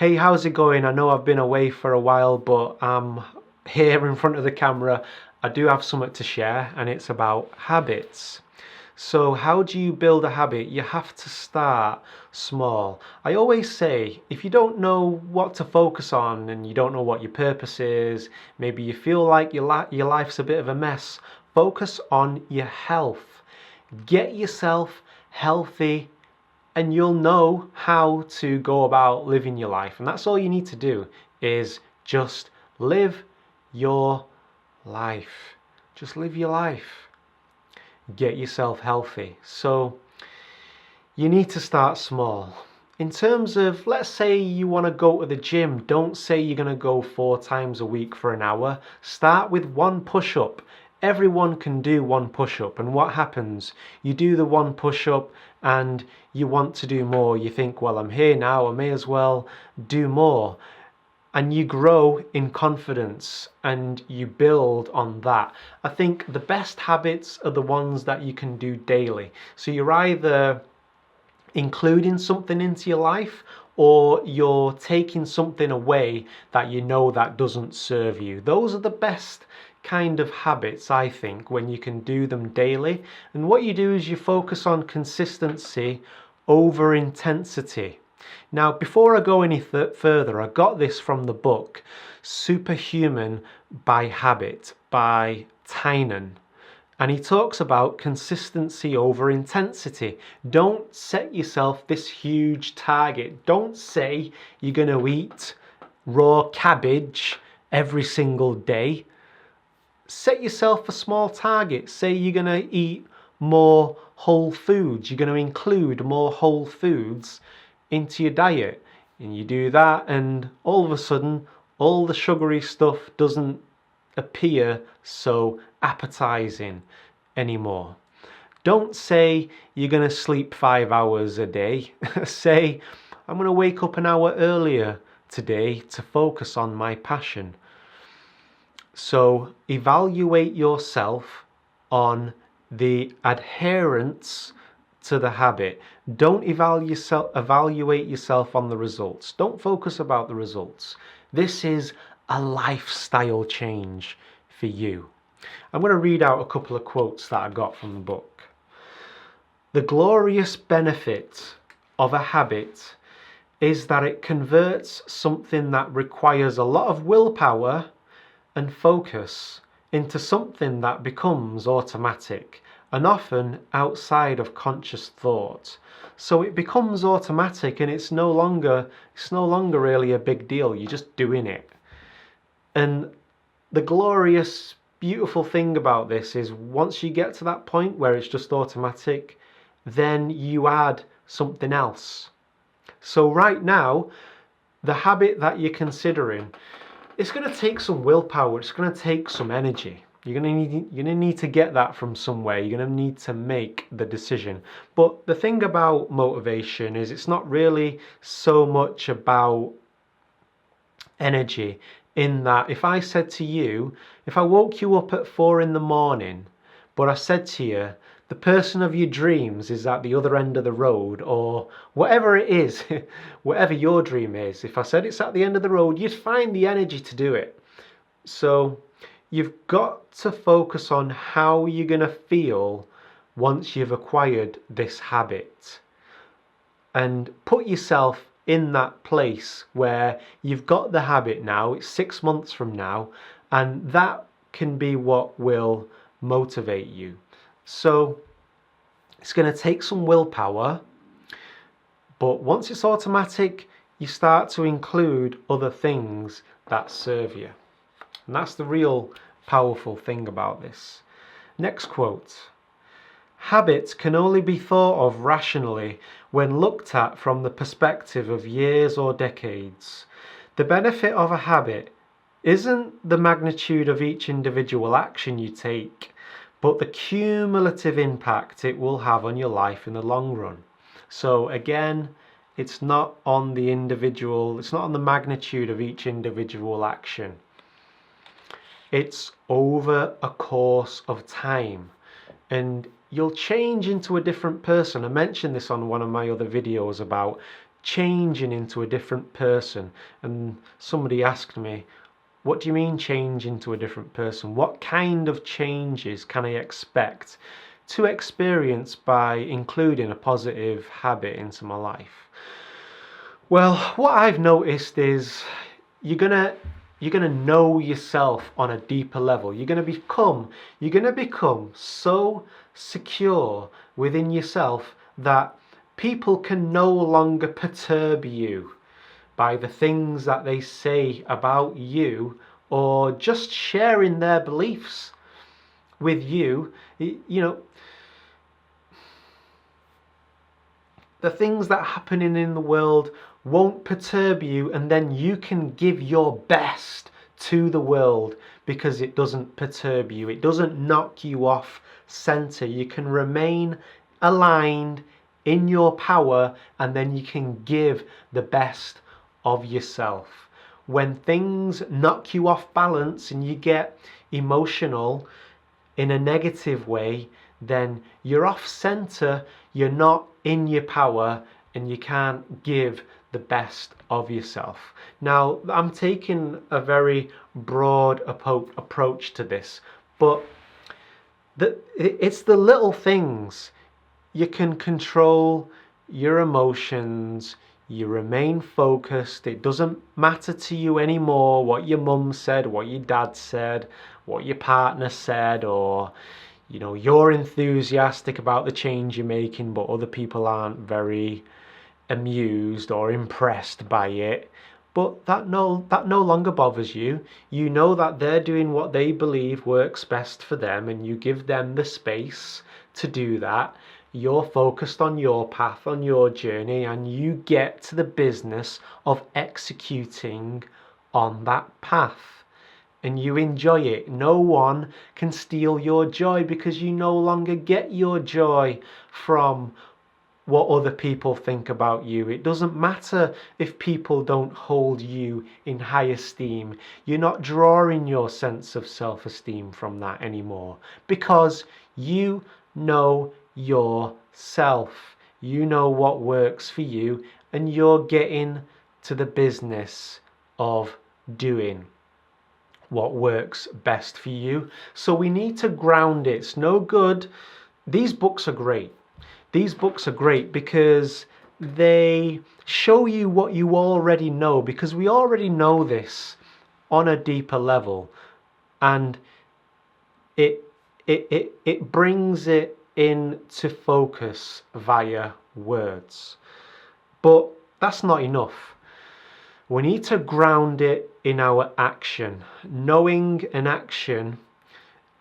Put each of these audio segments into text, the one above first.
Hey, how's it going? I know I've been away for a while, but I'm here in front of the camera. I do have something to share, and it's about habits. So, how do you build a habit? You have to start small. I always say if you don't know what to focus on and you don't know what your purpose is, maybe you feel like your life's a bit of a mess, focus on your health. Get yourself healthy and you'll know how to go about living your life. And that's all you need to do is just live your life. Just live your life. Get yourself healthy. So you need to start small. In terms of, let's say you want to go to the gym, don't say you're going to go 4 times a week for an hour. Start with one push-up. Everyone can do one push-up, and what happens? You do the one push-up and you want to do more. You think, well, I'm here now, I may as well do more. And you grow in confidence and you build on that. I think the best habits are the ones that you can do daily. So you're either including something into your life or you're taking something away that you know that doesn't serve you. Those are the best kind of habits, I think, when you can do them daily. And what you do is you focus on consistency over intensity. Now, before I go any further, I got this from the book Superhuman by Habit by Tynan. And he talks about consistency over intensity. Don't set yourself this huge target. Don't say you're going to eat raw cabbage every single day. Set yourself a small target. Say you're going to eat more whole foods. You're going to include more whole foods into your diet. And you do that, and all of a sudden, all the sugary stuff doesn't appear so appetizing anymore. Don't say you're going to sleep 5 hours a day. Say, I'm going to wake up an hour earlier today to focus on my passion. So evaluate yourself on the adherence to the habit. Don't evaluate yourself on the results. Don't focus about the results. This is a lifestyle change for you. I'm going to read out a couple of quotes that I got from the book. The glorious benefit of a habit is that it converts something that requires a lot of willpower and focus into something that becomes automatic and often outside of conscious thought. So it becomes automatic and it's no longer really a big deal. You're just doing it. And the glorious, beautiful thing about this is once you get to that point where it's just automatic, then you add something else. So right now, the habit that you're considering, it's going to take some willpower, it's going to take some energy. You're going to need to get that from somewhere. You're going to need to make the decision. But the thing about motivation is it's not really so much about energy, in that if I said to you, if I woke you up at 4 in the morning, but I said to you, the person of your dreams is at the other end of the road, or whatever it is, whatever your dream is, if I said it's at the end of the road, you'd find the energy to do it. So you've got to focus on how you're going to feel once you've acquired this habit, and put yourself in that place where you've got the habit now, it's 6 months from now, and that can be what will motivate you. So it's going to take some willpower, but once it's automatic, you start to include other things that serve you. And that's the real powerful thing about this. Next quote. Habits can only be thought of rationally when looked at from the perspective of years or decades. The benefit of a habit isn't the magnitude of each individual action you take, but the cumulative impact it will have on your life in the long run. So again, it's not on the individual, it's not on the magnitude of each individual action. It's over a course of time, and you'll change into a different person. I mentioned this on one of my other videos about changing into a different person. And somebody asked me, what do you mean change into a different person? What kind of changes can I expect to experience by including a positive habit into my life? Well, what I've noticed is you're gonna know yourself on a deeper level. You're gonna become so secure within yourself that people can no longer perturb you by the things that they say about you, or just sharing their beliefs with you. You know, the things that are happening in the world won't perturb you, and then you can give your best to the world because it doesn't perturb you. It doesn't knock you off center. You can remain aligned in your power, and then you can give the best of yourself. When things knock you off balance and you get emotional in a negative way, then you're off center, you're not in your power, and you can't give the best of yourself. Now, I'm taking a very broad approach to this, but it's the little things. You can control your emotions. You remain focused. It doesn't matter to you anymore what your mum said, what your dad said, what your partner said, or you're enthusiastic about the change you're making, but other people aren't very amused or impressed by it. But that no longer bothers you. You know that they're doing what they believe works best for them, and you give them the space to do that. You're focused on your path, on your journey, and you get to the business of executing on that path. And you enjoy it. No one can steal your joy, because you no longer get your joy from what other people think about you. It doesn't matter if people don't hold you in high esteem. You're not drawing your sense of self-esteem from that anymore, because you know yourself. You know what works for you, and you're getting to the business of doing what works best for you. So we need to ground it. It's no good. These books are great. These books are great because they show you what you already know, because we already know this on a deeper level, and it brings it into focus via words. But that's not enough. We need to ground it in our action. Knowing and action.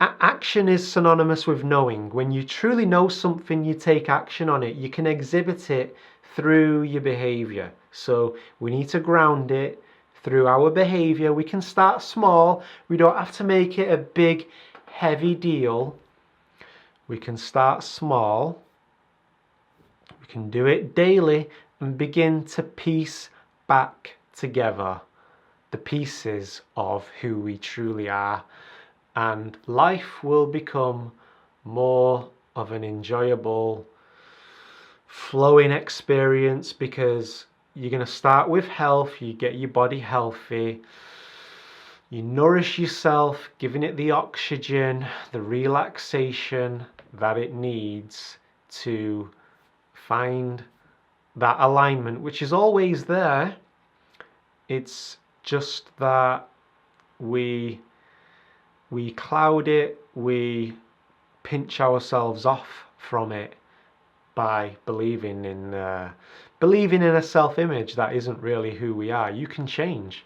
Action is synonymous with knowing. When you truly know something, you take action on it. You can exhibit it through your behavior. So we need to ground it through our behavior. We can start small. We don't have to make it a big, heavy deal. We can start small. We can do it daily and begin to piece back together the pieces of who we truly are. And life will become more of an enjoyable, flowing experience, because you're going to start with health. You get your body healthy. You nourish yourself, giving it the oxygen, the relaxation that it needs to find that alignment, which is always there. It's just that we cloud it, we pinch ourselves off from it by believing in a self-image that isn't really who we are. You can change.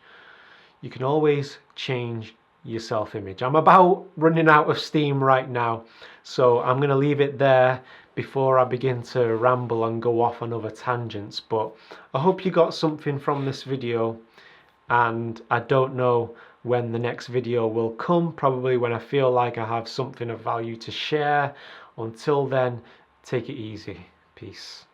You can always change your self-image. I'm about running out of steam right now, so I'm going to leave it there before I begin to ramble and go off on other tangents. But I hope you got something from this video, and I don't know when the next video will come, probably when I feel like I have something of value to share. Until then, take it easy. Peace.